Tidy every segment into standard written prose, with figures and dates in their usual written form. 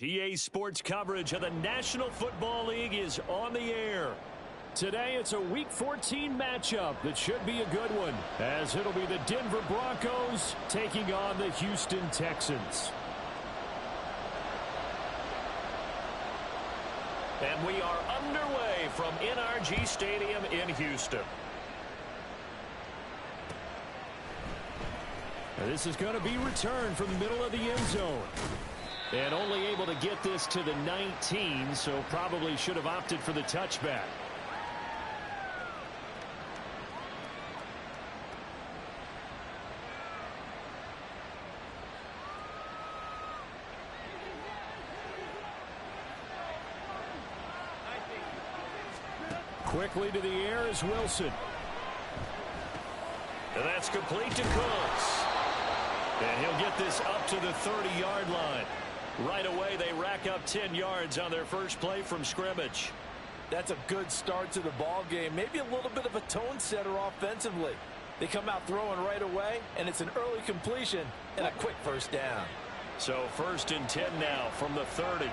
PA Sports coverage of the National Football League is on the air. Today it's a Week 14 matchup that should be a good one, as it'll be the Denver Broncos taking on the Houston Texans. And we are underway from NRG Stadium in Houston. Now this is going to be returned from the middle of the end zone. And only able to get this to the 19, so probably should have opted for the touchback. Quickly to the air is Wilson. And that's complete to Cooks. And he'll get this up to the 30-yard line. Right away, they rack up 10 yards on their first play from scrimmage. That's a good start to the ball game. Maybe a little bit of a tone setter offensively. They come out throwing right away, and it's an early completion and a quick first down. So 1st and 10 now from the 30.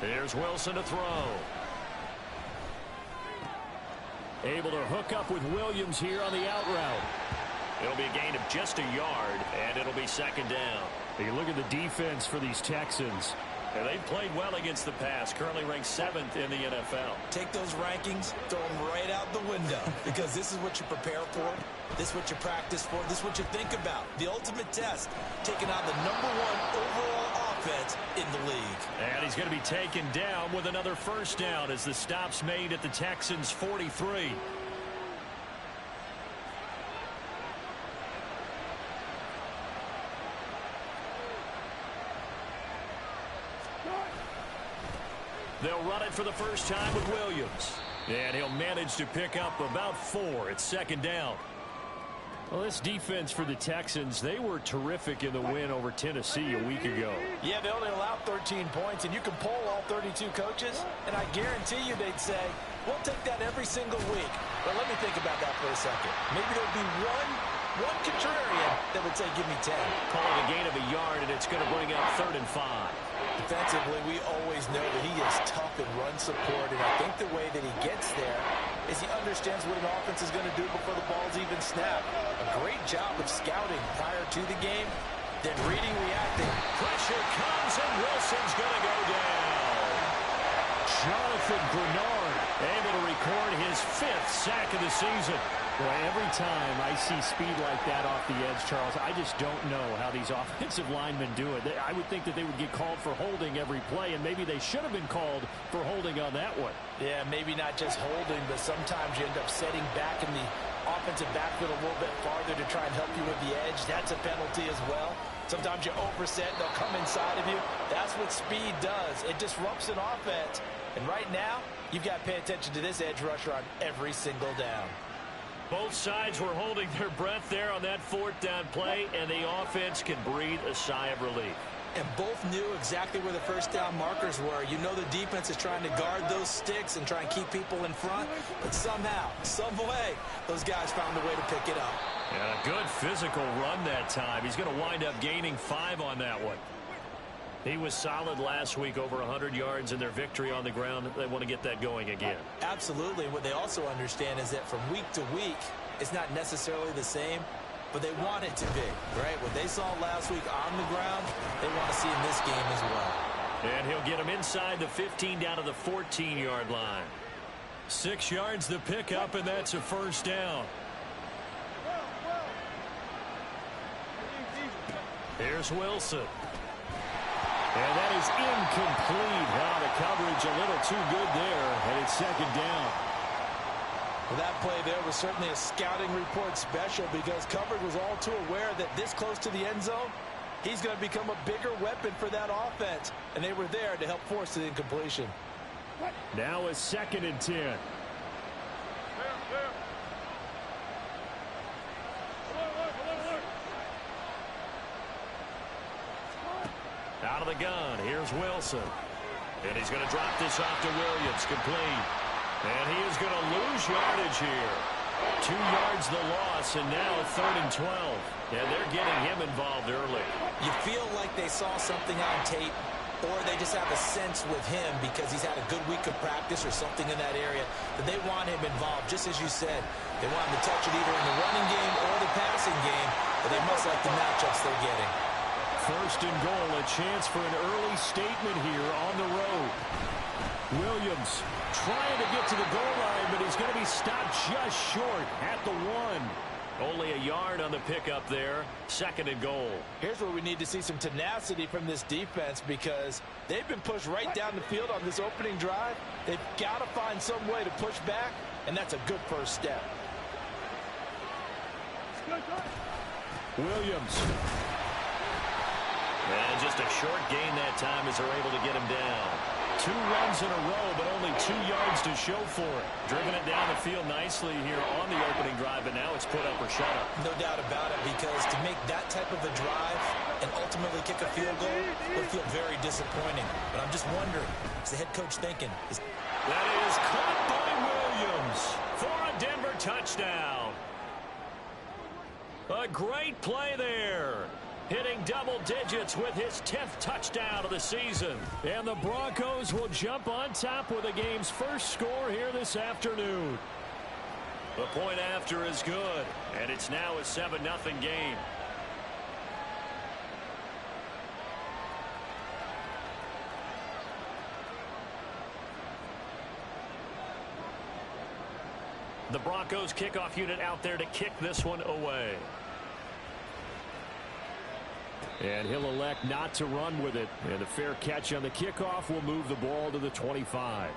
Here's Wilson to throw. Able to hook up with Williams here on the out route. It'll be a gain of just a yard, and it'll be 2nd down. You look at the defense for these Texans. And they've played well against the pass, currently ranked 7th in the NFL. Take those rankings, throw them right out the window, because this is what you prepare for, this is what you practice for, this is what you think about. The ultimate test, taking on the #1 overall offense in the league. And he's going to be taken down with another first down as the stop's made at the Texans' 43. They'll run it for the first time with Williams. And he'll manage to pick up about 4. It's 2nd down. Well, this defense for the Texans, they were terrific in the win over Tennessee a week ago. Yeah, they only allowed 13 points, and you can poll all 32 coaches, and I guarantee you they'd say, we'll take that every single week. But let me think about that for a second. Maybe there'll be one contrarian that would say, give me 10. Calling a gain of a yard, and it's going to bring up 3rd and 5. Defensively, we always know that he is tough in run support, and I think the way that he gets there is he understands what an offense is going to do before the ball's even snapped. A great job of scouting prior to the game, then reading, reacting. Pressure comes, and Wilson's going to go down. Jonathan Bernard able to record his 5th sack of the season. Boy, every time I see speed like that off the edge, Charles, I just don't know how these offensive linemen do it. I would think that they would get called for holding every play, and maybe they should have been called for holding on that one. Yeah, maybe not just holding, but sometimes you end up setting back in the offensive backfield a little bit farther to try and help you with the edge. That's a penalty as well. Sometimes you overset, they'll come inside of you. That's what speed does. It disrupts an offense. And right now, you've got to pay attention to this edge rusher on every single down. Both sides were holding their breath there on that 4th down play, and the offense can breathe a sigh of relief. And both knew exactly where the first down markers were. You know the defense is trying to guard those sticks and try and keep people in front, but somehow, some way, those guys found a way to pick it up. And a good physical run that time. He's going to wind up gaining 5 on that one. He was solid last week, over 100 yards in their victory on the ground. They want to get that going again. Absolutely. What they also understand is that from week to week, it's not necessarily the same, but they want it to be, right? What they saw last week on the ground, they want to see in this game as well. And he'll get him inside the 15 down to the 14-yard line. 6 yards the pickup, and that's a first down. Here's Wilson. And that is incomplete. The coverage a little too good there, and it's 2nd down. Well, that play there was certainly a scouting report special, because coverage was all too aware that this close to the end zone, he's going to become a bigger weapon for that offense, and they were there to help force the incompletion. Now a 2nd and 10. Out of the gun, here's Wilson. And he's going to drop this off to Williams, complete. And he is going to lose yardage here. 2 yards the loss, and now 3rd and 12. And they're getting him involved early. You feel like they saw something on tape, or they just have a sense with him because he's had a good week of practice or something in that area that they want him involved. Just as you said, they want him to touch it either in the running game or the passing game, but they must like the matchups they're getting. 1st and goal, a chance for an early statement here on the road. Williams trying to get to the goal line, but he's going to be stopped just short at the 1. Only a yard on the pickup there. 2nd and goal. Here's where we need to see some tenacity from this defense because they've been pushed right down the field on this opening drive. They've got to find some way to push back, and that's a good first step. Williams. And just a short gain that time as they're able to get him down. 2 runs in a row, but only 2 yards to show for it. Driven it down the field nicely here on the opening drive, but now it's put up or shut up. No doubt about it, because to make that type of a drive and ultimately kick a field goal would feel very disappointing. But I'm just wondering, is the head coach thinking? That is caught by Williams for a Denver touchdown. A great play there. Hitting double digits with his 10th touchdown of the season. And the Broncos will jump on top with the game's first score here this afternoon. The point after is good, and it's now a 7-0 game. The Broncos kickoff unit out there to kick this one away. And he'll elect not to run with it. And a fair catch on the kickoff will move the ball to the 25.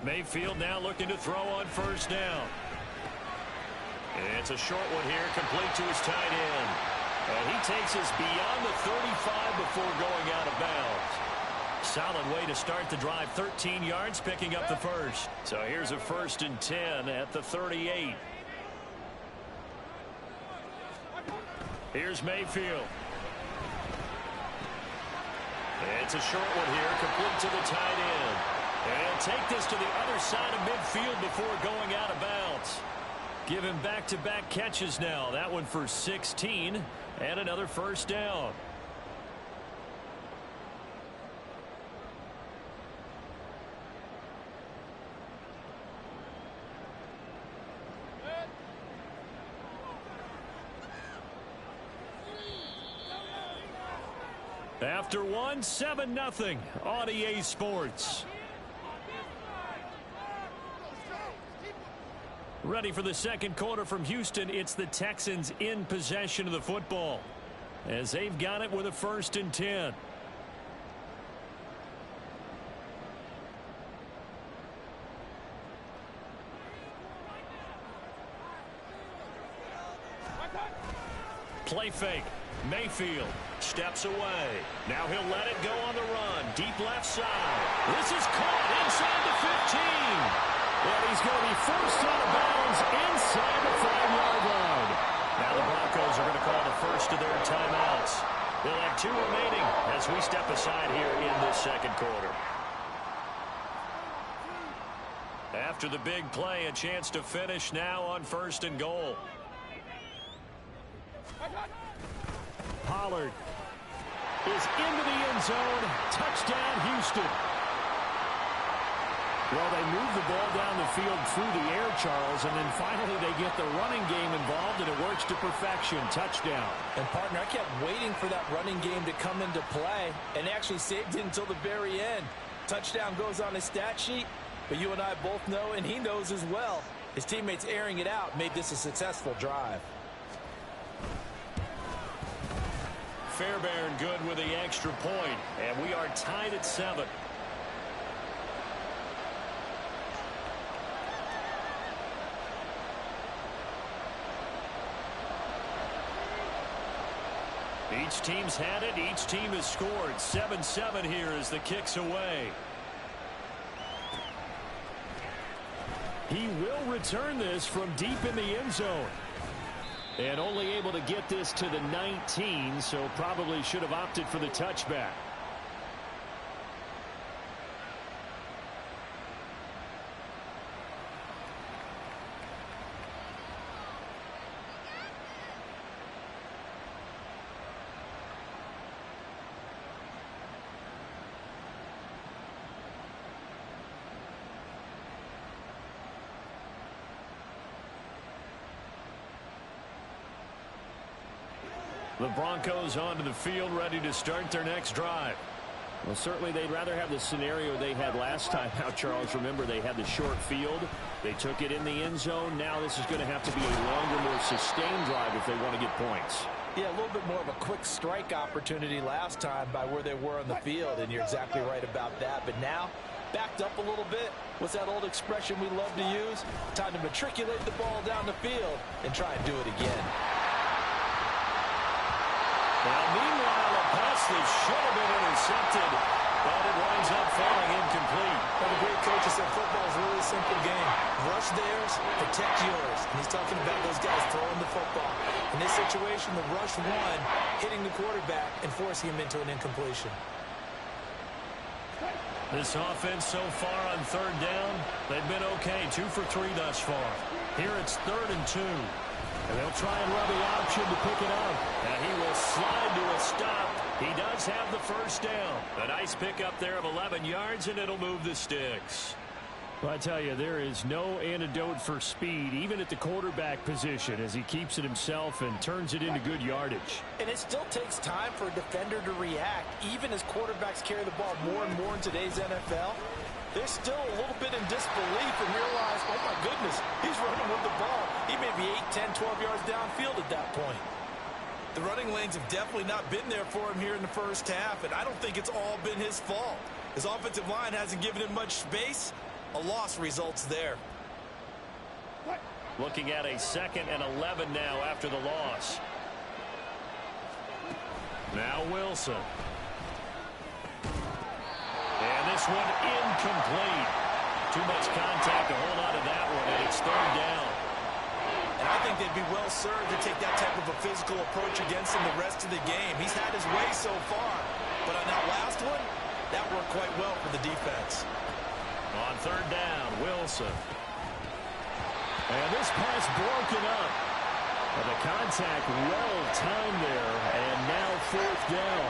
Mayfield now looking to throw on 1st down. It's a short one here, complete to his tight end. And he takes us beyond the 35 before going out of bounds. Solid way to start the drive. 13 yards, picking up the first. So here's a 1st and 10 at the 38. Here's Mayfield. It's a short one here, complete to the tight end. And he'll take this to the other side of midfield before going out of bounds. Give him back-to-back catches now. That one for 16 and another 1st down. After one, 7-0 on EA Sports. Ready for the 2nd quarter from Houston. It's the Texans in possession of the football as they've got it with a 1st and 10. Play fake. Mayfield steps away. Now he'll let it go on the run. Deep left side. This is caught inside the 15. And he's going to be forced out of bounds inside the 5-yard line. Now the Broncos are going to call the first of their timeouts. They'll have 2 remaining as we step aside here in this 2nd quarter. After the big play, a chance to finish now on 1st and goal. Pollard is into the end zone. Touchdown, Houston. Well, they move the ball down the field through the air, Charles, and then finally they get the running game involved, and it works to perfection. Touchdown. And, partner, I kept waiting for that running game to come into play, and actually saved it until the very end. Touchdown goes on his stat sheet, but you and I both know, and he knows as well, his teammates airing it out made this a successful drive. Fairbairn good with the extra point, and we are tied at 7. Each team's had it. Each team has scored. 7-7 here as the kick's away. He will return this from deep in the end zone. And only able to get this to the 19, so probably should have opted for the touchback. The Broncos onto the field, ready to start their next drive. Well, certainly they'd rather have the scenario they had last time out, Charles. Remember, they had the short field. They took it in the end zone. Now this is going to have to be a longer, more sustained drive if they want to get points. Yeah, a little bit more of a quick strike opportunity last time by where they were on the field, and you're exactly right about that. But now, backed up a little bit. What's that old expression we love to use? Time to matriculate the ball down the field and try and do it again. Well, meanwhile, a pass that should have been intercepted, but it winds up falling incomplete. Well, the great coach said football is really a simple game. Rush theirs, protect yours. And he's talking about those guys throwing the football. In this situation, the rush won, hitting the quarterback and forcing him into an incompletion. This offense so far on third down, they've been okay. 2 for 3 thus far. Here it's 3rd and 2. And they'll try and run the option to pick it up. And he will slide to a stop. He does have the first down. A nice pickup there of 11 yards, and it'll move the sticks. Well, I tell you, there is no antidote for speed, even at the quarterback position, as he keeps it himself and turns it into good yardage. And it still takes time for a defender to react, even as quarterbacks carry the ball more and more in today's NFL. They're still a little bit in disbelief and realize, oh my goodness, he's running with the ball. He may be 8, 10, 12 yards downfield at that point. The running lanes have definitely not been there for him here in the first half, and I don't think it's all been his fault. His offensive line hasn't given him much space. A loss results there. Looking at a 2nd and 11 now after the loss. Now Wilson. And this one incomplete. Too much contact to hold on to that one, and it's 3rd down. And I think they'd be well served to take that type of a physical approach against him the rest of the game. He's had his way so far, but on that last one, that worked quite well for the defense. On 3rd down, Wilson. And this pass broken up. And the contact well timed there, and now 4th down.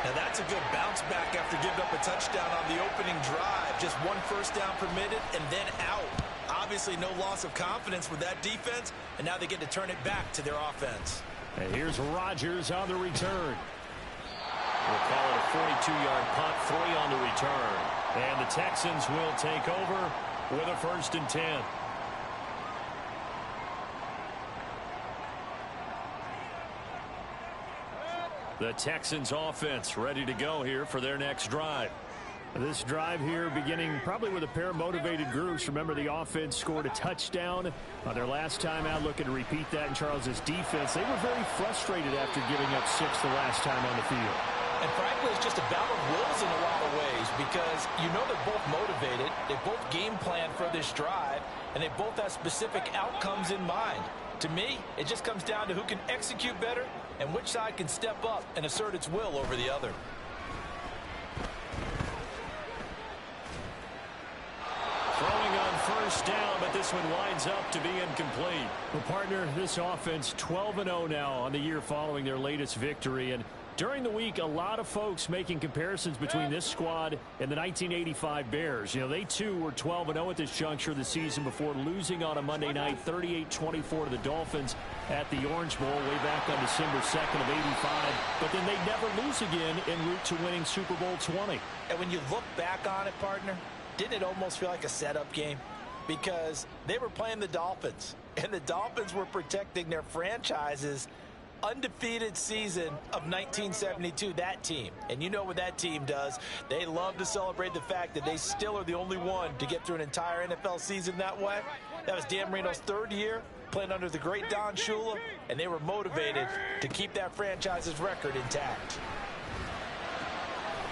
Now that's a good bounce back after giving up a touchdown on the opening drive. Just 1 first down permitted and then out. Obviously no loss of confidence with that defense, and now they get to turn it back to their offense. And here's Rodgers on the return. We'll call it a 42-yard punt, 3 on the return. And the Texans will take over with a 1st and 10. The Texans offense ready to go here for their next drive. This drive here beginning probably with a pair of motivated groups. Remember, the offense scored a touchdown on their last time out, looking to repeat that in Charles's defense. They were very frustrated after giving up 6 the last time on the field. And frankly, it's just a battle of wills in a lot of ways because you know they're both motivated, they both game plan for this drive, and they both have specific outcomes in mind. To me, it just comes down to who can execute better and which side can step up and assert its will over the other. Throwing on 1st down, but this one winds up to be incomplete. Well, partner, this offense 12-0 now on the year following their latest victory. And during the week, a lot of folks making comparisons between this squad and the 1985 Bears. You know, they too were 12-0 at this juncture of the season before losing on a Monday night 38-24 to the Dolphins at the Orange Bowl way back on December 2nd of 85. But then they never lose again en route to winning Super Bowl 20. And when you look back on it, partner, didn't it almost feel like a setup game? Because they were playing the Dolphins, and the Dolphins were protecting their franchise's undefeated season of 1972, that team. And you know what that team does. They love to celebrate the fact that they still are the only one to get through an entire NFL season that way. That was Dan Marino's 3rd year, playing under the great Don Shula, and they were motivated to keep that franchise's record intact.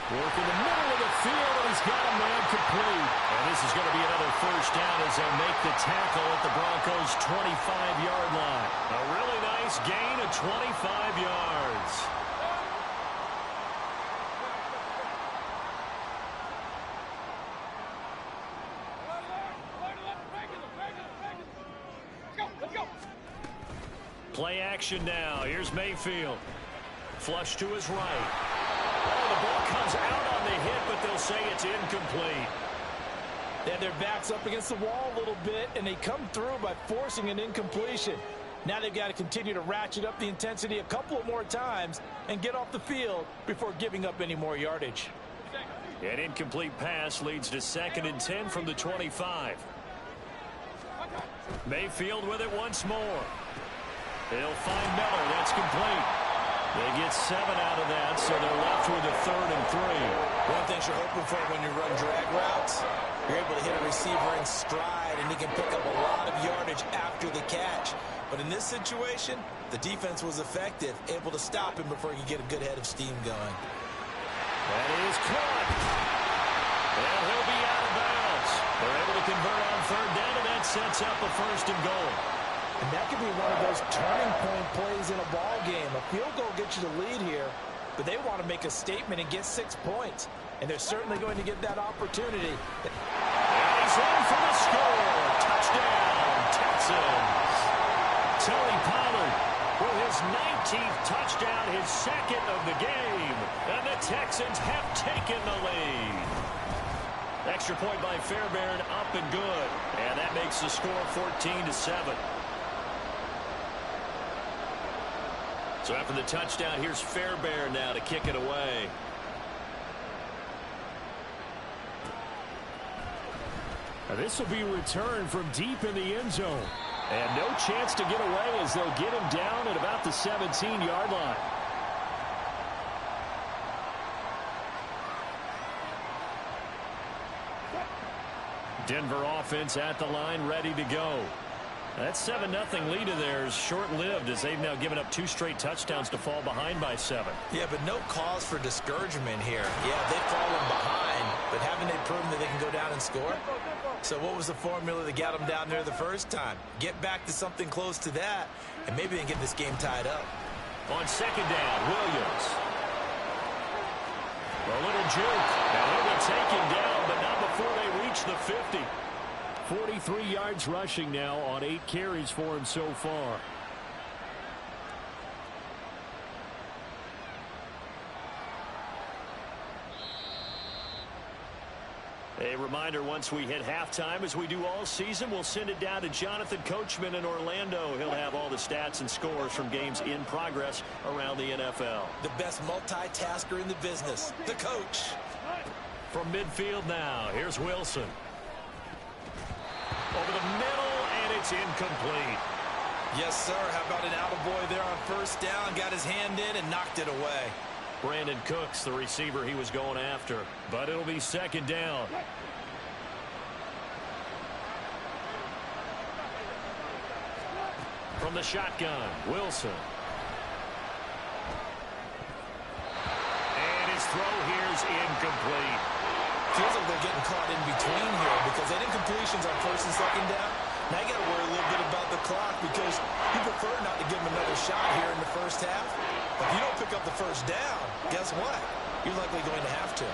Work in the middle of the field, and he's got a man complete. And this is going to be another first down as they'll make the tackle at the Broncos' 25-yard line. A really nice gain of 25 yards. Play action now. Here's Mayfield. Flush to his right. Oh, the ball comes out on the hit, but they'll say it's incomplete. They had their backs up against the wall a little bit, and they come through by forcing an incompletion. Now they've got to continue to ratchet up the intensity a couple of more times and get off the field before giving up any more yardage. An incomplete pass leads to 2nd and 10 from the 25. Mayfield with it once more. They'll find Miller. That's complete. They get 7 out of that, so they're left with a 3rd and 3. One thing you're hoping for when you run drag routes, you're able to hit a receiver in stride, and he can pick up a lot of yardage after the catch. But in this situation, the defense was effective, able to stop him before he could get a good head of steam going. That is caught. And he'll be out of bounds. They're able to convert on 3rd down, and that sets up a 1st and goal. And that could be one of those turning point plays in a ball game. A field goal gets you the lead here, but they want to make a statement and get 6 points. And they're certainly going to get that opportunity. And he's in for the score. Touchdown, Texans. Tony Pollard with his 19th touchdown, his 2nd of the game. And the Texans have taken the lead. Extra point by Fairbairn, up and good. And that makes the score 14-7. So after the touchdown, here's Fairbairn now to kick it away. Now this will be returned from deep in the end zone. And no chance to get away as they'll get him down at about the 17-yard line. Denver offense at the line, ready to go. That 7-0 lead of theirs short-lived as they've now given up 2 straight touchdowns to fall behind by 7. Yeah, but no cause for discouragement here. Yeah, they've fallen behind, but haven't they proven that they can go down and score? So what was the formula that got them down there the first time? Get back to something close to that, and maybe they can get this game tied up. On 2nd down, Williams. A little juke. Now he'll be taken down, but not before they reach the 50. 43 yards rushing now on 8 carries for him so far. A reminder, once we hit halftime, as we do all season, we'll send it down to Jonathan Coachman in Orlando. He'll have all the stats and scores from games in progress around the NFL. The best multitasker in the business, the coach. From midfield now, here's Wilson. Over the middle, and it's incomplete. Yes, sir. How about an attaboy there on 1st down? Got his hand in and knocked it away. Brandon Cooks, the receiver he was going after. But it'll be 2nd down. From the shotgun, Wilson. And his throw here's incomplete. Feels like they're getting caught in between here because that incompletion's on 1st and 2nd down. Now you got to worry a little bit about the clock because you prefer not to give them another shot here in the 1st half. If you don't pick up the 1st down, guess what? You're likely going to have to.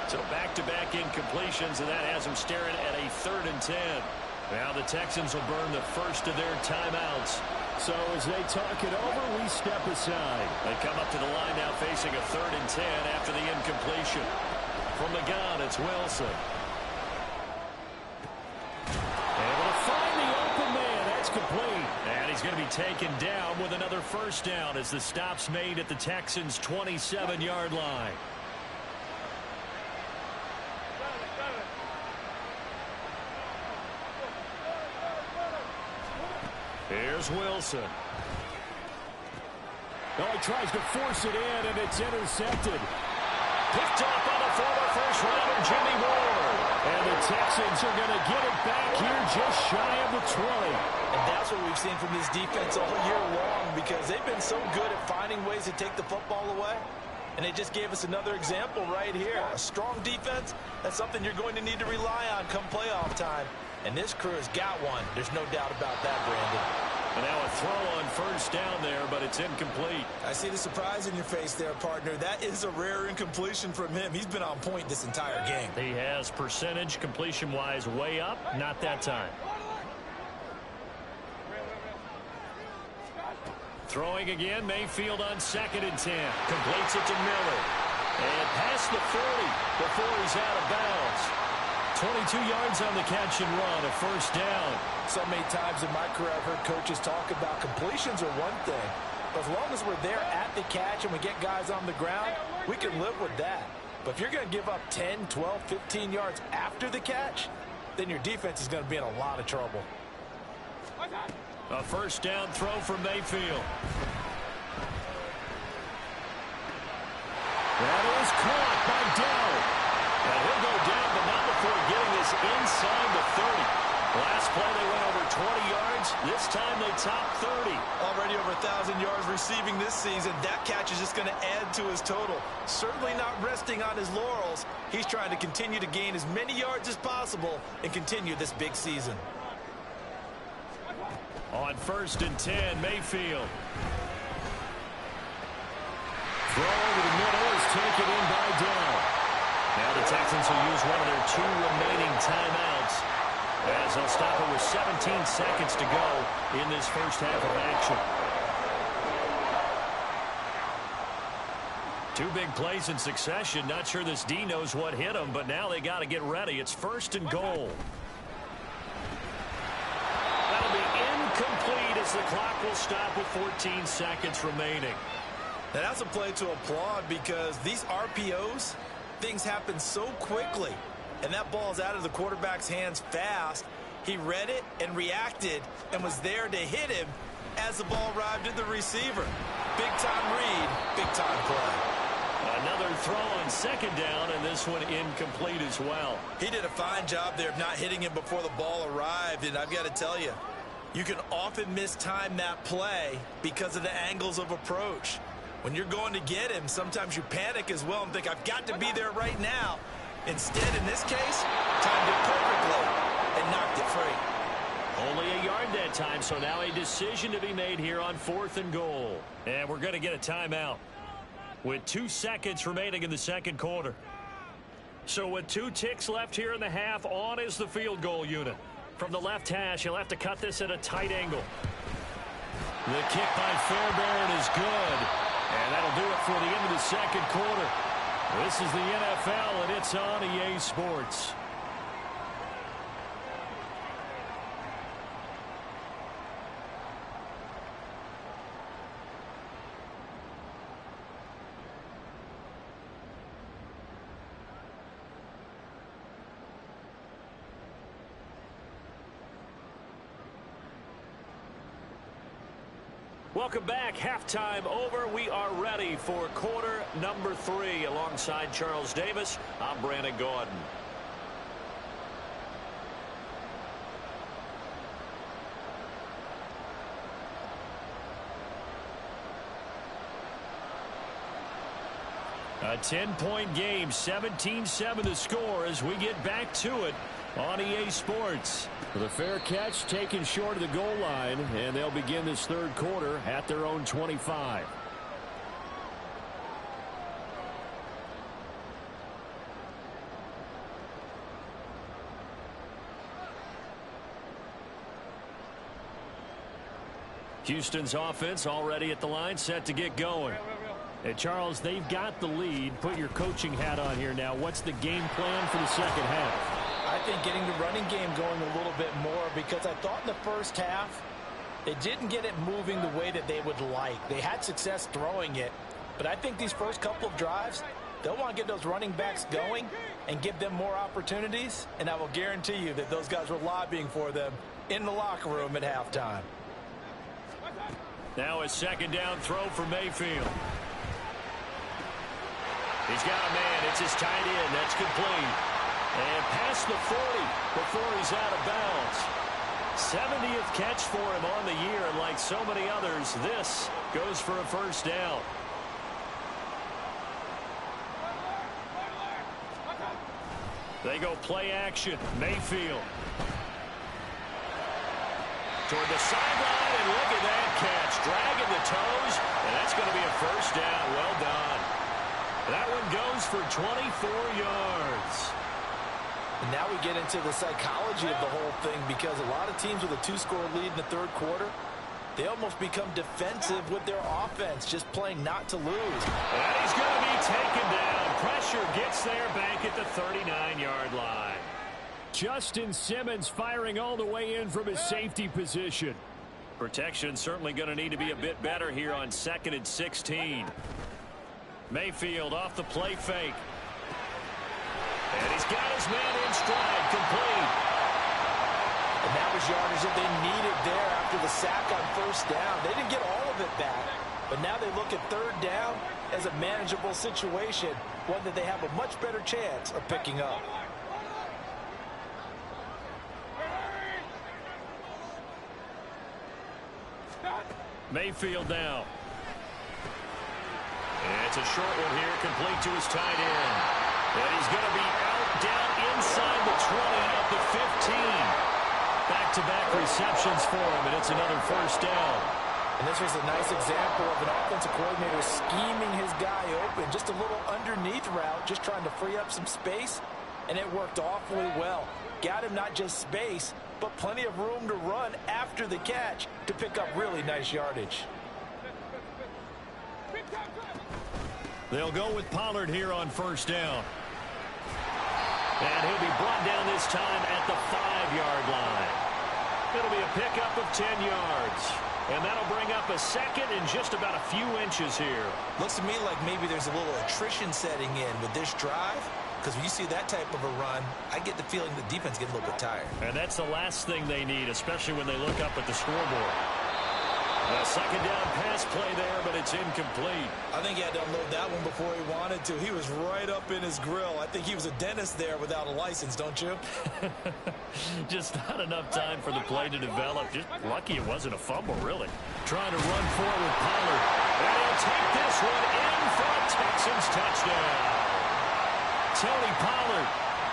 So back-to-back incompletions, and that has them staring at a 3rd and 10. Now the Texans will burn the first of their timeouts. So as they talk it over, we step aside. They come up to the line now facing a 3rd and 10 after the incompletion. From the gun, it's Wilson. Able to find the open man. That's complete. And he's going to be taken down with another 1st down as the stop's made at the Texans' 27-yard line. Here's Wilson. Oh, he tries to force it in, and it's intercepted. Picked up on the former first-rounder, Jimmy Ward. And the Texans are going to get it back here just shy of the 20. And that's what we've seen from this defense all year long, because they've been so good at finding ways to take the football away. And they just gave us another example right here. A strong defense, that's something you're going to need to rely on come playoff time. And this crew has got one. There's no doubt about that, Brandon. And now a throw on first down there, but it's incomplete. I see the surprise in your face there, partner. That is a rare incompletion from him. He's been on point this entire game. He has percentage completion-wise way up, not that time. Throwing again, Mayfield on 2nd and 10. Completes it to Miller. And past the 40 before he's out of bounds. 22 yards on the catch and run, a first down. So many times in my career I've heard coaches talk about completions are one thing. But as long as we're there at the catch and we get guys on the ground, we can live with that. But if you're going to give up 10, 12, 15 yards after the catch, then your defense is going to be in a lot of trouble. A first down throw for Mayfield. That is caught by Dowd. And he'll go down, but not before getting this inside the 30. Last play they went over 20 yards. This time they top 30. Already over 1,000 yards receiving this season. That catch is just going to add to his total. Certainly not resting on his laurels. He's trying to continue to gain as many yards as possible and continue this big season. On 1st and 10, Mayfield. Throw over the middle is taken in by Dowd. Now the Texans will use one of their 2 remaining timeouts, as they'll stop it with 17 seconds to go in this first half of action. 2 big plays in succession. Not sure this D knows what hit him, but now they got to get ready. It's 1st and goal. That'll be incomplete as the clock will stop with 14 seconds remaining. Now that's a play to applaud, because these RPOs, things happen so quickly. And that ball's out of the quarterback's hands fast. He read it and reacted and was there to hit him as the ball arrived at the receiver. Big-time read, big-time play. Another throw on 2nd down, and this one incomplete as well. He did a fine job there of not hitting him before the ball arrived, and I've got to tell you, you can often mistime that play because of the angles of approach. When you're going to get him, sometimes you panic as well and think, I've got to be there right now. Instead, in this case, timed it perfectly and knocked it free. Only a yard that time, so now a decision to be made here on 4th and goal. And we're going to get a timeout with 2 seconds remaining in the 2nd quarter. So with 2 ticks left here in the half, on is the field goal unit. From the left hash, he'll have to cut this at a tight angle. The kick by Fairbairn is good. And that'll do it for the end of the 2nd quarter. This is the NFL, and it's on EA Sports. Welcome back. Halftime over. We are ready for quarter number 3. Alongside Charles Davis, I'm Brandon Gaudin. A 10-point game, 17-7 the score as we get back to it on EA Sports. The fair catch taken short of the goal line, and they'll begin this 3rd quarter at their own 25. Houston's offense already at the line, set to get going. Hey, Charles, they've got the lead. Put your coaching hat on here now. What's the game plan for the 2nd half? I think getting the running game going a little bit more, because I thought in the first half they didn't get it moving the way that they would like. They had success throwing it, but I think these first couple of drives, they'll want to get those running backs going and give them more opportunities, and I will guarantee you that those guys were lobbying for them in the locker room at halftime. Now a 2nd down throw for Mayfield. He's got a man. It's his tight end. That's complete. And past the 40 before he's out of bounds. 70th catch for him on the year, and like so many others, this goes for a first down. They go play action. Mayfield. Toward the sideline, and look at that catch. Dragging the toes, and that's going to be a first down. Well done. That one goes for 24 yards. And now we get into the psychology of the whole thing, because a lot of teams with a 2-score lead in the third quarter, they almost become defensive with their offense, just playing not to lose. And he's going to be taken down. Pressure gets there back at the 39-yard line. Justin Simmons firing all the way in from his safety position. Protection certainly going to need to be a bit better here on 2nd and 16. Mayfield off the play fake. And he's got his man in stride, complete. And that was yardage that they needed there after the sack on first down. They didn't get all of it back, but now they look at third down as a manageable situation, one that they have a much better chance of picking up. Mayfield now. It's a short one here, complete to his tight end. And he's going to be out, down inside the 20 at the 15. Back-to-back receptions for him, and it's another first down. And this was a nice example of an offensive coordinator scheming his guy open. Just a little underneath route, just trying to free up some space, and it worked awfully well. Got him not just space, but plenty of room to run after the catch to pick up really nice yardage. They'll go with Pollard here on first down. And he'll be brought down this time at the 5-yard line. It'll be a pickup of 10 yards. And that'll bring up a second and just about a few inches here. Looks to me like maybe there's a little attrition setting in with this drive, because when you see that type of a run, I get the feeling the defense gets a little bit tired. And that's the last thing they need, especially when they look up at the scoreboard. A second down pass play there, but it's incomplete. I think he had to unload that one before he wanted to. He was right up in his grill. I think he was a dentist there without a license, don't you? Just not enough time for the play to develop. Just lucky it wasn't a fumble, really. Trying to run forward with Pollard. And he'll take this one in for a Texans touchdown. Tony Pollard,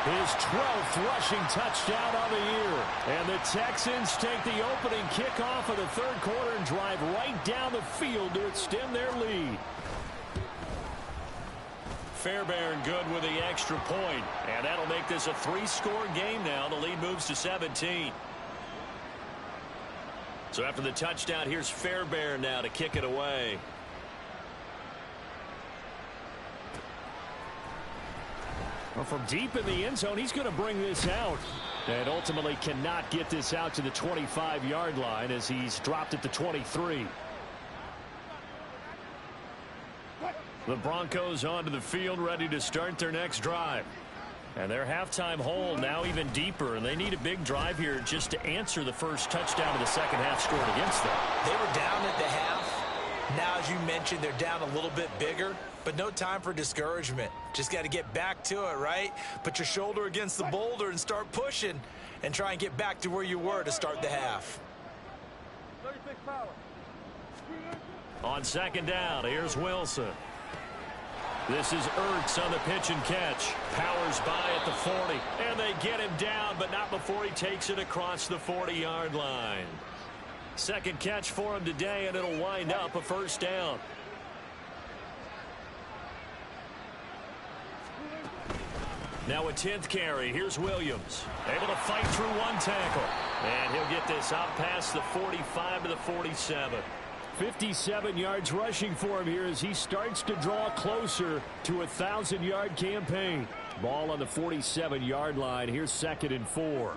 his 12th rushing touchdown of the year. And the Texans take the opening kickoff of the third quarter and drive right down the field to extend their lead. Fairbairn good with the extra point. And that'll make this a 3-score game now. The lead moves to 17. So after the touchdown, here's Fairbairn now to kick it away. Well, from deep in the end zone, he's going to bring this out. And ultimately cannot get this out to the 25-yard line as he's dropped at the 23. The Broncos onto the field, ready to start their next drive. And their halftime hole now even deeper, and they need a big drive here just to answer the first touchdown of the second half scored against them. They were down at the half. Now, as you mentioned, they're down a little bit bigger, but no time for discouragement. Just got to get back to it, right? Put your shoulder against the boulder and start pushing and try and get back to where you were to start the half. On second down, here's Wilson. This is Ertz on the pitch and catch. Powers by at the 40. And they get him down, but not before he takes it across the 40-yard line. Second catch for him today, and it'll wind up a first down. Now a 10th carry. Here's Williams. Able to fight through one tackle. And he'll get this out past the 45 to the 47. 57 yards rushing for him here as he starts to draw closer to a 1,000-yard campaign. Ball on the 47-yard line. Here's 2nd and 4.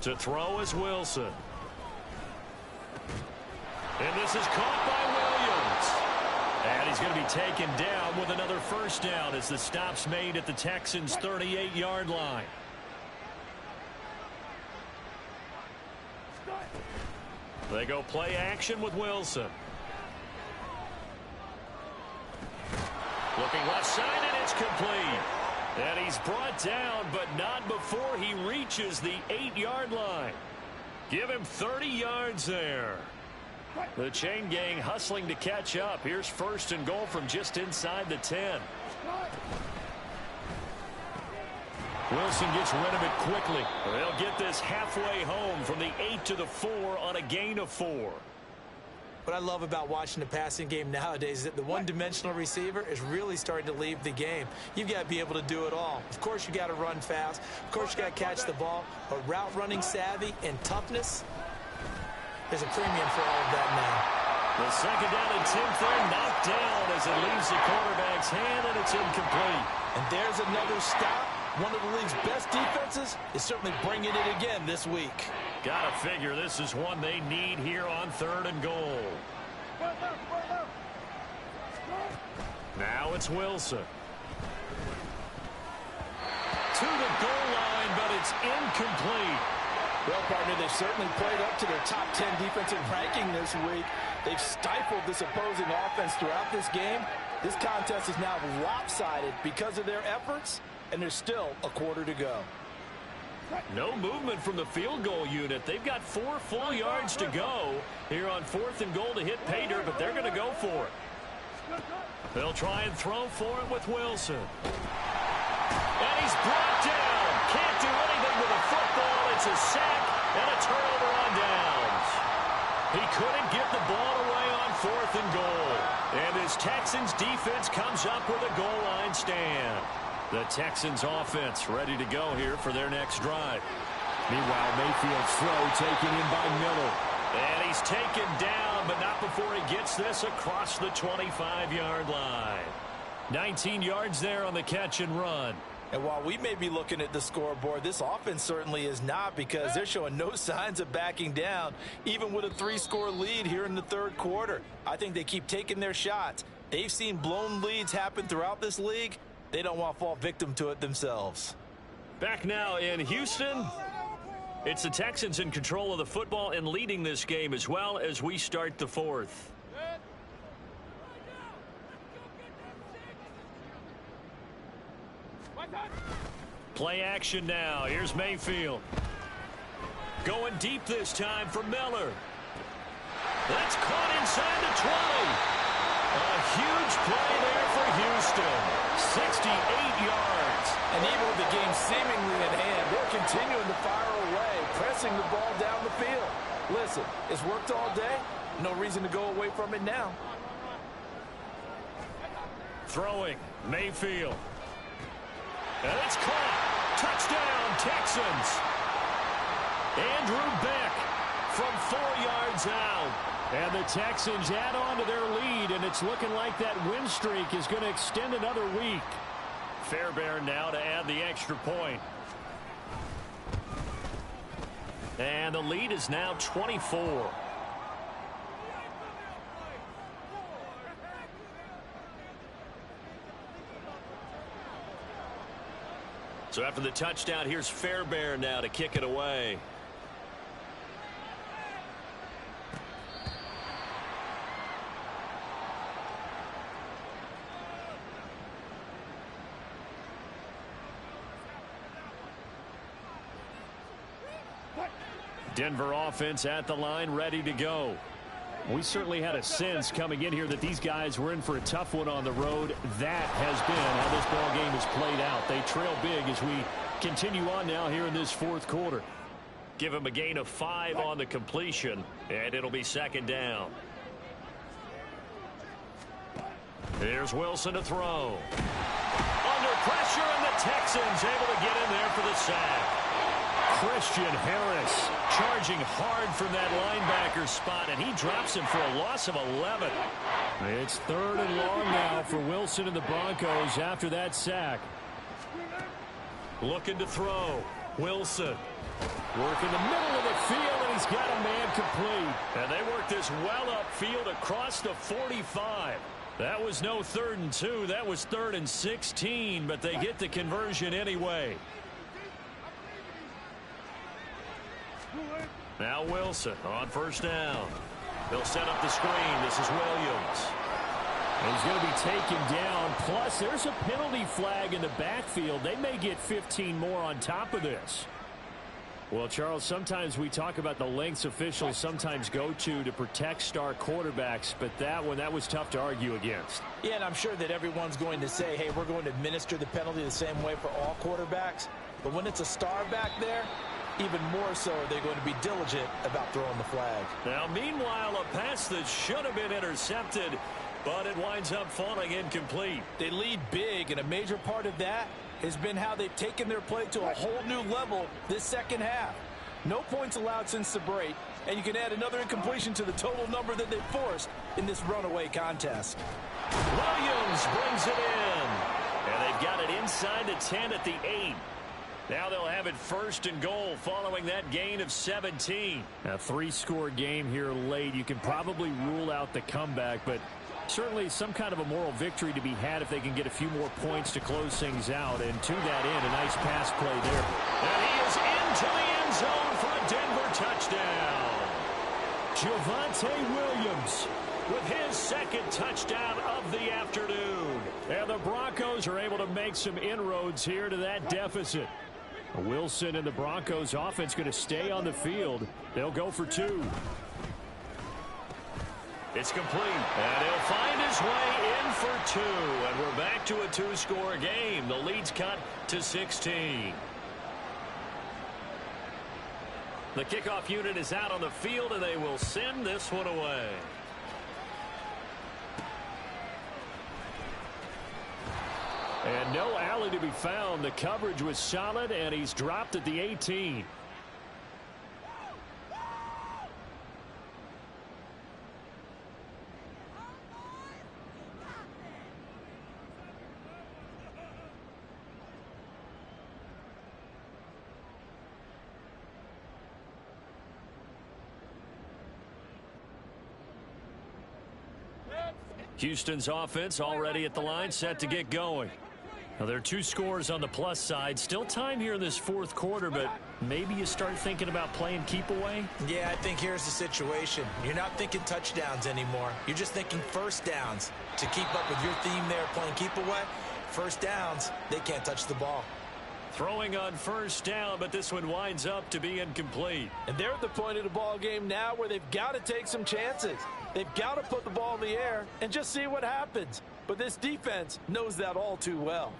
To throw is Wilson. And this is caught by Williams. And he's going to be taken down with another first down as the stop's made at the Texans' 38-yard line. They go play action with Wilson. Looking left side, and it's complete. And he's brought down, but not before he reaches the 8-yard line. Give him 30 yards there. The chain gang hustling to catch up. Here's 1st and goal from just inside the 10. Wilson gets rid of it quickly. They'll get this halfway home from the 8 to the 4 on a gain of 4. What I love about watching the passing game nowadays is that the one-dimensional receiver is really starting to leave the game. You've got to be able to do it all. Of course, you got to run fast. Of course, you got to catch the ball. But route running savvy and toughness, there's a premium for all of that now. The 2nd down and 10 there, knocked down as it leaves the quarterback's hand, and it's incomplete. And there's another stop. One of the league's best defenses is certainly bringing it again this week. Gotta figure this is one they need here on 3rd and goal. Now it's Wilson. To the goal line, but it's incomplete. Well, partner, they've certainly played up to their top 10 defensive ranking this week. They've stifled this opposing offense throughout this game. This contest is now lopsided because of their efforts, and there's still a quarter to go. No movement from the field goal unit. They've got 4 full yards to go here on 4th and goal to hit pay dirt, but they're going to go for it. They'll try and throw for it with Wilson. And he's brought down. Can't do anything with the football. It's a sack and a turnover on downs. He couldn't get the ball away on 4th and goal. And his Texans defense comes up with a goal line stand. The Texans offense ready to go here for their next drive. Meanwhile, Mayfield's throw taken in by Miller. And he's taken down, but not before he gets this across the 25-yard line. 19 yards there on the catch and run. And while we may be looking at the scoreboard, this offense certainly is not, because they're showing no signs of backing down, even with a 3-score lead here in the 3rd quarter. I think they keep taking their shots. They've seen blown leads happen throughout this league. They don't want to fall victim to it themselves. Back now in Houston. It's the Texans in control of the football and leading this game as well as we start the 4th. Play action now. Here's Mayfield. Going deep this time for Miller. That's caught inside the 20. A huge play there for Houston. 68 yards. And even with the game seemingly in hand, they're continuing to fire away, pressing the ball down the field. Listen, it's worked all day. No reason to go away from it now. Throwing, Mayfield. And it's caught. Touchdown, Texans. Andrew Beck from 4 yards out. And the Texans add on to their lead, and it's looking like that win streak is going to extend another week. Fairbairn now to add the extra point. And the lead is now 24. So after the touchdown, here's Fairbairn now to kick it away. Denver offense at the line, ready to go. We certainly had a sense coming in here that these guys were in for a tough one on the road. That has been how this ball game has played out. They trail big as we continue on now here in this 4th quarter. Give them a gain of 5 on the completion, and it'll be 2nd down. Here's Wilson to throw. Under pressure, and the Texans able to get in there for the sack. Christian Harris charging hard from that linebacker spot, and he drops him for a loss of 11. It's 3rd and long now for Wilson and the Broncos after that sack. Looking to throw. Wilson. Working the middle of the field, and he's got a man complete. And they work this well upfield across the 45. That was no 3rd and 2. That was 3rd and 16, but they get the conversion anyway. Now Wilson on 1st down. They'll set up the screen. This is Williams. He's going to be taken down. Plus, there's a penalty flag in the backfield. They may get 15 more on top of this. Well, Charles, sometimes we talk about the lengths officials sometimes go to protect star quarterbacks, but that was tough to argue against. Yeah, and I'm sure that everyone's going to say, hey, we're going to administer the penalty the same way for all quarterbacks. But when it's a star back there, even more so they're going to be diligent about throwing the flag. Now, meanwhile, a pass that should have been intercepted, but it winds up falling incomplete. They lead big, and a major part of that has been how they've taken their play to a whole new level this second half. No points allowed since the break, and you can add another incompletion to the total number that they forced in this runaway contest. Williams brings it in, and they've got it inside the 10 at the 8. Now they'll have it first and goal following that gain of 17. A 3-score game here late. You can probably rule out the comeback, but certainly some kind of a moral victory to be had if they can get a few more points to close things out. And to that end, a nice pass play there. And he is into the end zone for a Denver touchdown. Javonte Williams with his second touchdown of the afternoon. And the Broncos are able to make some inroads here to that deficit. Wilson and the Broncos offense going to stay on the field. They'll go for 2. It's complete, and he'll find his way in for 2, and we're back to a 2-score game. The lead's cut to 16. The kickoff unit is out on the field, and they will send this one away. And no alley to be found. The coverage was solid, and he's dropped at the 18. Houston's offense already at the line, set to get going. Now, there are 2 scores on the plus side. Still time here in this 4th quarter, but maybe you start thinking about playing keep away? Yeah, I think here's the situation. You're not thinking touchdowns anymore. You're just thinking first downs. To keep up with your theme there, playing keep away, first downs, they can't touch the ball. Throwing on first down, but this one winds up to be incomplete. And they're at the point of the ball game now where they've got to take some chances. They've got to put the ball in the air and just see what happens. But this defense knows that all too well.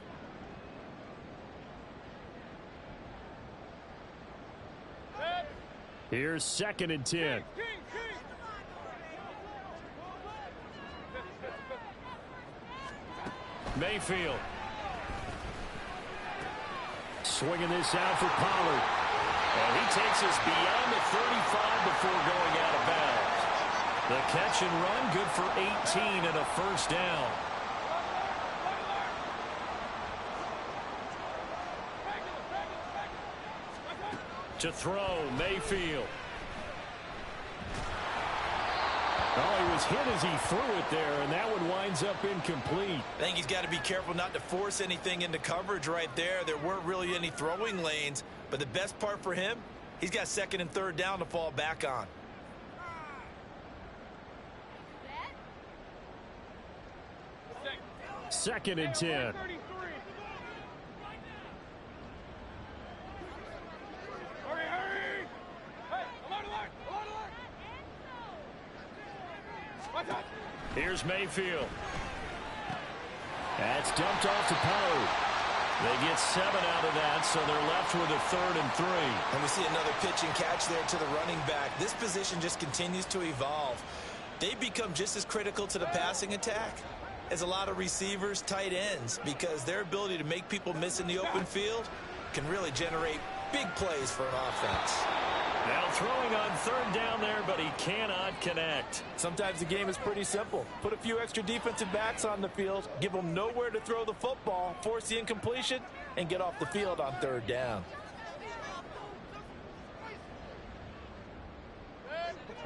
Here's 2nd and 10. Mayfield. Swinging this out for Pollard. And he takes us beyond the 35 before going out of bounds. The catch and run, good for 18 and a first down. To throw, Mayfield. Oh, he was hit as he threw it there, and that one winds up incomplete. I think he's got to be careful not to force anything into coverage right there. There weren't really any throwing lanes, but the best part for him, he's got 2nd and 3rd down to fall back on. Second and 10. Here's Mayfield. That's dumped off to Poe. They get 7 out of that, so they're left with a 3rd and 3. And we see another pitch and catch there to the running back. This position just continues to evolve. They become just as critical to the passing attack as a lot of receivers, tight ends, because their ability to make people miss in the open field can really generate big plays for an offense. Now throwing on 3rd down there, but he cannot connect. Sometimes the game is pretty simple. Put a few extra defensive backs on the field, give them nowhere to throw the football, force the incompletion, and get off the field on 3rd down.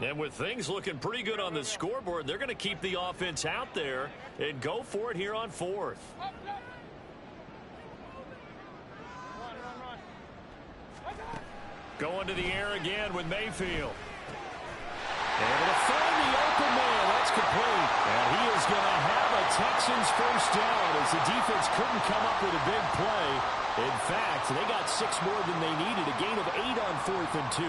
And with things looking pretty good on the scoreboard, they're going to keep the offense out there and go for it here on 4th. Going to the air again with Mayfield. Able to find the open man. That's complete. And he is going to have a Texans first down as the defense couldn't come up with a big play. In fact, they got 6 more than they needed, a gain of 8 on 4th and 2.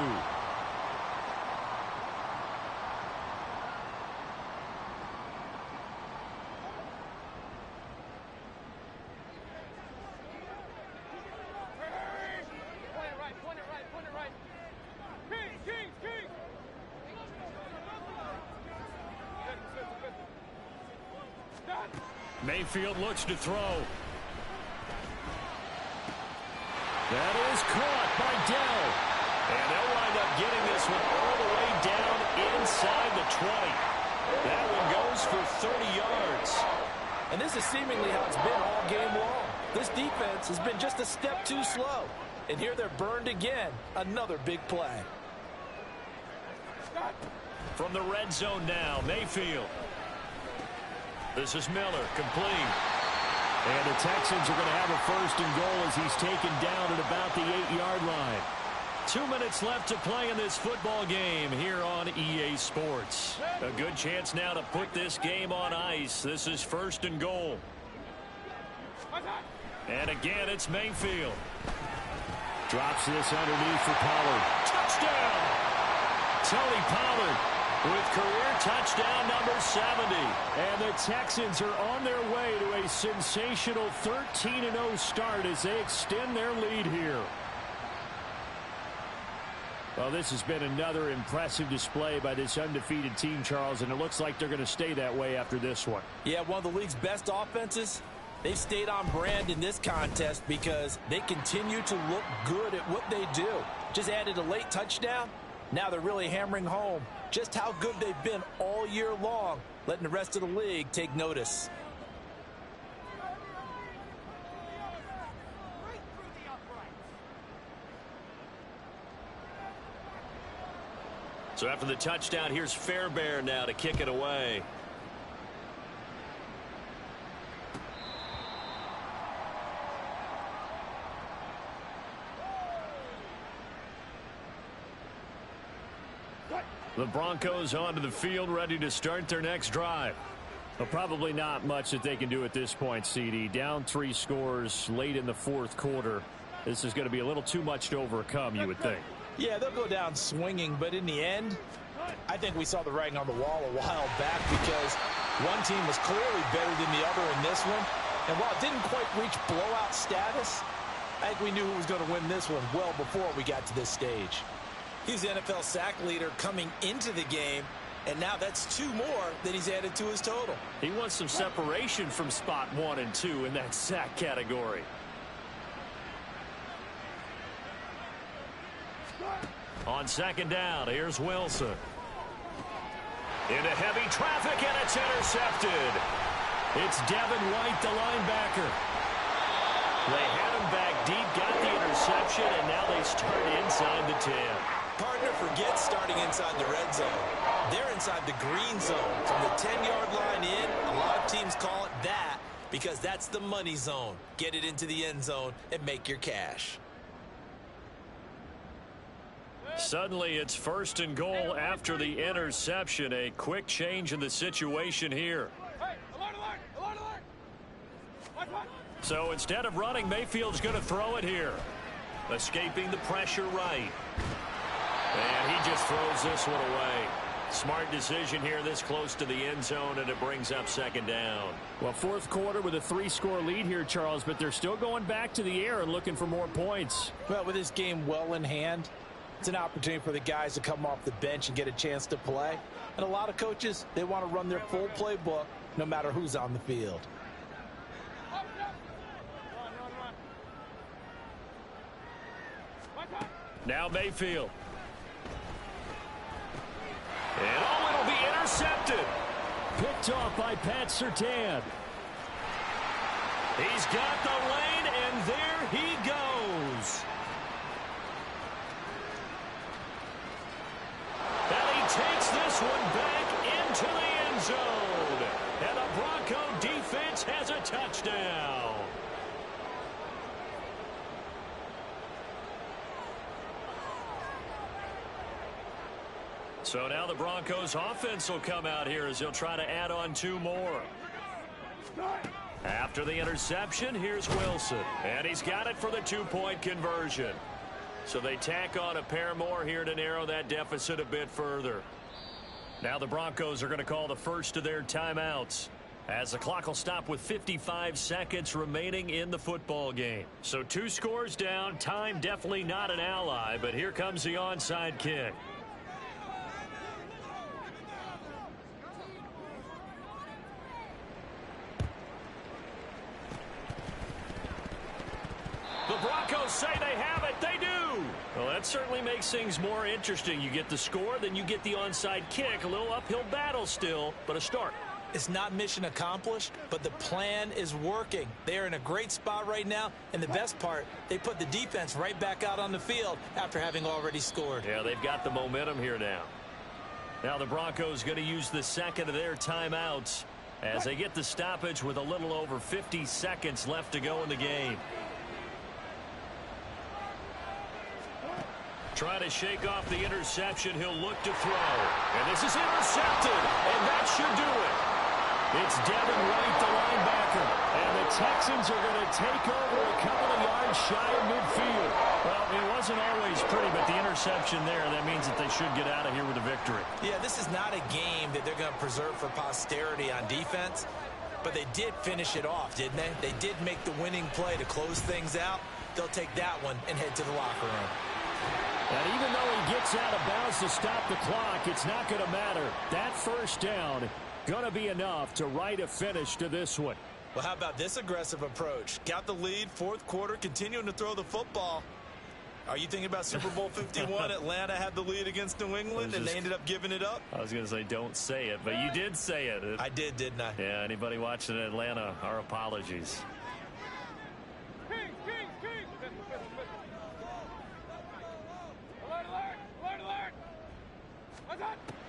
Mayfield looks to throw. That is caught by Dell. And they'll wind up getting this one all the way down inside the 20. That one goes for 30 yards. And this is seemingly how it's been all game long. This defense has been just a step too slow. And here they're burned again. Another big play. From the red zone now, Mayfield. This is Miller, complete. And the Texans are going to have a 1st and goal as he's taken down at about the 8-yard line. 2 minutes left to play in this football game here on EA Sports. A good chance now to put this game on ice. This is 1st and goal. And again, it's Mayfield. Drops this underneath for Pollard. Touchdown! Tony Pollard with career touchdown number 70. And the Texans are on their way to a sensational 13-0 start as they extend their lead here. Well, this has been another impressive display by this undefeated team, Charles, and it looks like they're going to stay that way after this one. Yeah, one of the league's best offenses. They've stayed on brand in this contest because they continue to look good at what they do. Just added a late touchdown. Now they're really hammering home just how good they've been all year long, letting the rest of the league take notice. So after the touchdown, here's Fairbairn now to kick it away. The Broncos onto the field, ready to start their next drive. Well, probably not much that they can do at this point, CD. Down 3 scores late in the 4th quarter. This is going to be a little too much to overcome, you would think. Yeah, they'll go down swinging, but in the end, I think we saw the writing on the wall a while back because one team was clearly better than the other in this one. And while it didn't quite reach blowout status, I think we knew who was going to win this one well before we got to this stage. He's the NFL sack leader coming into the game, and now that's 2 more that he's added to his total. He wants some separation from spot 1 and 2 in that sack category. On 2nd down, here's Wilson. Into heavy traffic, and it's intercepted. It's Devin White, the linebacker. They had him back deep, got the interception, and now they start inside the 10. Partner forgets starting inside the red zone. They're inside the green zone. From the 10-yard line in, a lot of teams call it that because that's the money zone. Get it into the end zone and make your cash. Suddenly, it's 1st and goal after the interception. A quick change in the situation here. So instead of running, Mayfield's going to throw it here. Escaping the pressure right. And he just throws this one away. Smart decision here this close to the end zone, and it brings up 2nd down. Well, 4th quarter with a 3-score lead here, Charles, but they're still going back to the air and looking for more points. Well, with this game well in hand, it's an opportunity for the guys to come off the bench and get a chance to play. And a lot of coaches, they want to run their full playbook no matter who's on the field. Now Mayfield. And oh, it'll be intercepted. Picked off by Pat Surtain. He's got the lane, and there he goes. And he takes this one back into the end zone. And the Bronco defense has a touchdown. So now the Broncos offense will come out here as they'll try to add on 2 more. After the interception, here's Wilson. And he's got it for the two-point conversion. So they tack on a pair more here to narrow that deficit a bit further. Now the Broncos are going to call the first of their timeouts, as the clock will stop with 55 seconds remaining in the football game. So 2 scores down. Time definitely not an ally, but here comes the onside kick. The Broncos say they have it. They do. Well, that certainly makes things more interesting. You get the score, then you get the onside kick. A little uphill battle still, but a start. It's not mission accomplished, but the plan is working. They're in a great spot right now, and the best part, they put the defense right back out on the field after having already scored. Yeah, they've got the momentum here now. Now the Broncos going to use the second of their timeouts as they get the stoppage with a little over 50 seconds left to go in the game. Trying to shake off the interception. He'll look to throw. And this is intercepted. And that should do it. It's Devin White, the linebacker. And the Texans are going to take over a couple of yards shy of midfield. Well, it wasn't always pretty, but the interception there, that means that they should get out of here with a victory. Yeah, this is not a game that they're going to preserve for posterity on defense. But they did finish it off, didn't they? They did make the winning play to close things out. They'll take that one and head to the locker room. And even though he gets out of bounds to stop the clock, it's not going to matter. That first down going to be enough to write a finish to this one. Well, how about this aggressive approach? Got the lead, fourth quarter, continuing to throw the football. Are you thinking about Super Bowl 51? Atlanta had the lead against New England, and they ended up giving it up? I was going to say don't say it, but you did say it. I did, didn't I? Yeah, anybody watching Atlanta, our apologies.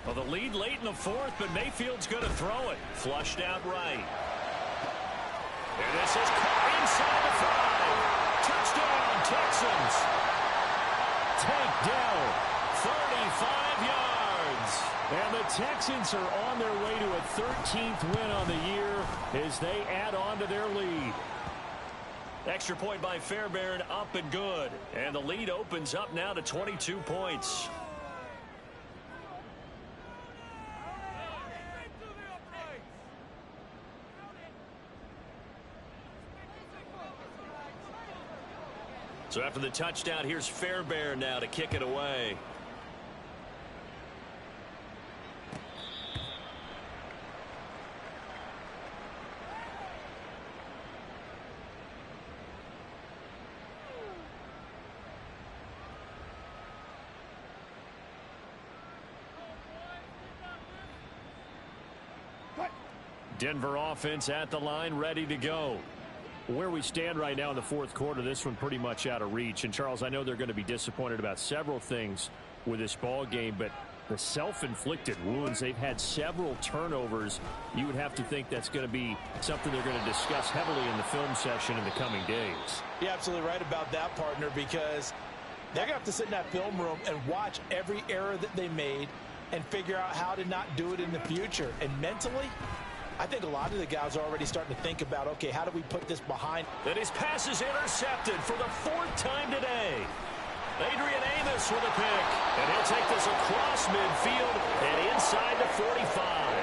Well, the lead late in the fourth, but Mayfield's going to throw it. Flushed out right. And this is caught inside the 5. Touchdown, Texans. Takedown, 35 yards. And the Texans are on their way to a 13th win on the year as they add on to their lead. Extra point by Fairbairn, up and good. And the lead opens up now to 22 points. So after the touchdown, here's Fairbairn now to kick it away. Denver offense at the line, ready to go. Where we stand right now in the fourth quarter, this one pretty much out of reach. And, Charles, I know they're going to be disappointed about several things with this ball game, but the self-inflicted wounds, they've had several turnovers. You would have to think that's going to be something they're going to discuss heavily in the film session in the coming days. You're absolutely right about that, partner, because they're going to have to sit in that film room and watch every error that they made and figure out how to not do it in the future. And mentally, I think a lot of the guys are already starting to think about, okay, how do we put this behind? And his pass is intercepted for the 4th time today. Adrian Amos with a pick. And he'll take this across midfield and inside the 45.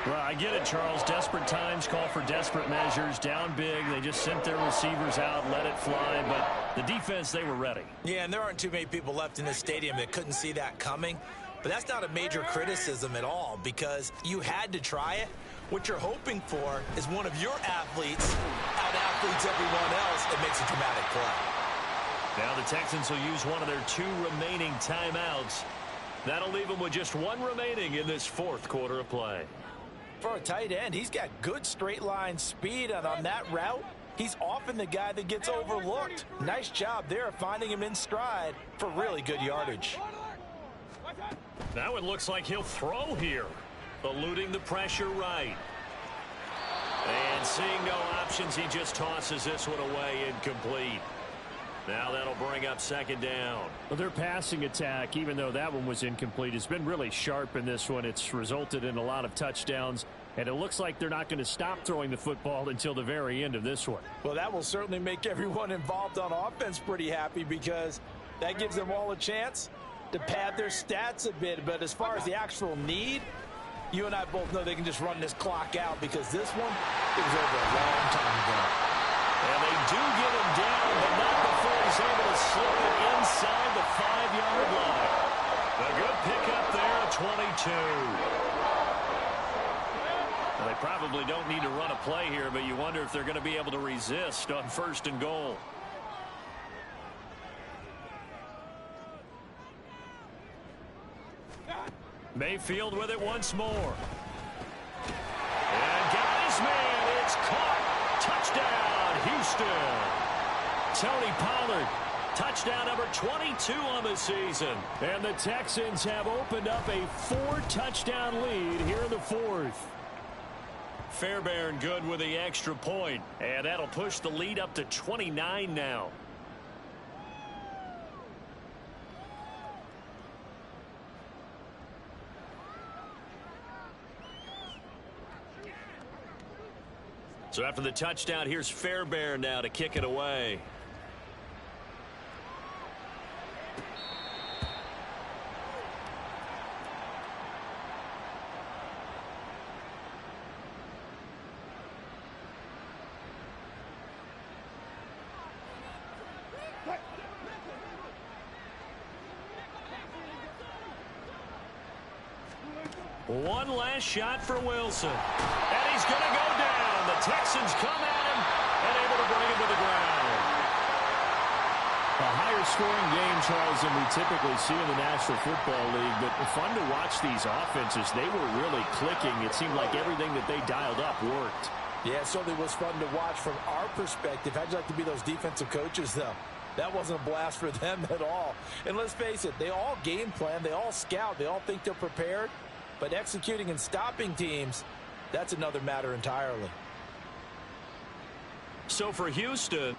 Well, I get it, Charles. Desperate times call for desperate measures. Down big. They just sent their receivers out, let it fly. But the defense, they were ready. Yeah, and there aren't too many people left in the stadium that couldn't see that coming. But that's not a major criticism at all, because you had to try it. What you're hoping for is one of your athletes out-athletes everyone else and makes a dramatic play. Now the Texans will use one of their 2 remaining timeouts. That'll leave them with just 1 remaining in this fourth quarter of play. For a tight end, he's got good straight line speed, and on that route, he's often the guy that gets overlooked. Nice job there of finding him in stride for really good yardage. Now it looks like he'll throw here. Eluding the pressure right. And seeing no options, he just tosses this one away incomplete. Now that'll bring up 2nd down. Well, their passing attack, even though that one was incomplete, has been really sharp in this one. It's resulted in a lot of touchdowns And it looks like they're not going to stop throwing the football until the very end of this one. Well, that will certainly make everyone involved on offense pretty happy because that gives them all a chance to pad their stats a bit. But as far as the actual need, you and I both know they can just run this clock out because this one it was over a long time ago. And they do get him down, but not before he's able to slip it inside the 5-yard line. A good pickup there at 22. Well, they probably don't need to run a play here, but you wonder if they're going to be able to resist on 1st and goal. Mayfield with it once more. And got his man. It's caught. Touchdown, Houston. Tony Pollard. Touchdown number 22 on the season. And the Texans have opened up a 4-touchdown lead here in the 4th. Fairbairn good with the extra point. And that'll push the lead up to 29 now. So after the touchdown, here's Fairbairn now to kick it away. One last shot for Wilson. And he's going to go down. The Texans come at him and able to bring him to the ground. A higher scoring game, Charles, than we typically see in the National Football League. But fun to watch these offenses. They were really clicking. It seemed like everything that they dialed up worked. Yeah, it certainly was fun to watch from our perspective. How'd you like to be those defensive coaches, though? That wasn't a blast for them at all. And let's face it, they all game plan. They all scout. They all think they're prepared. But executing and stopping teams, that's another matter entirely. So for Houston...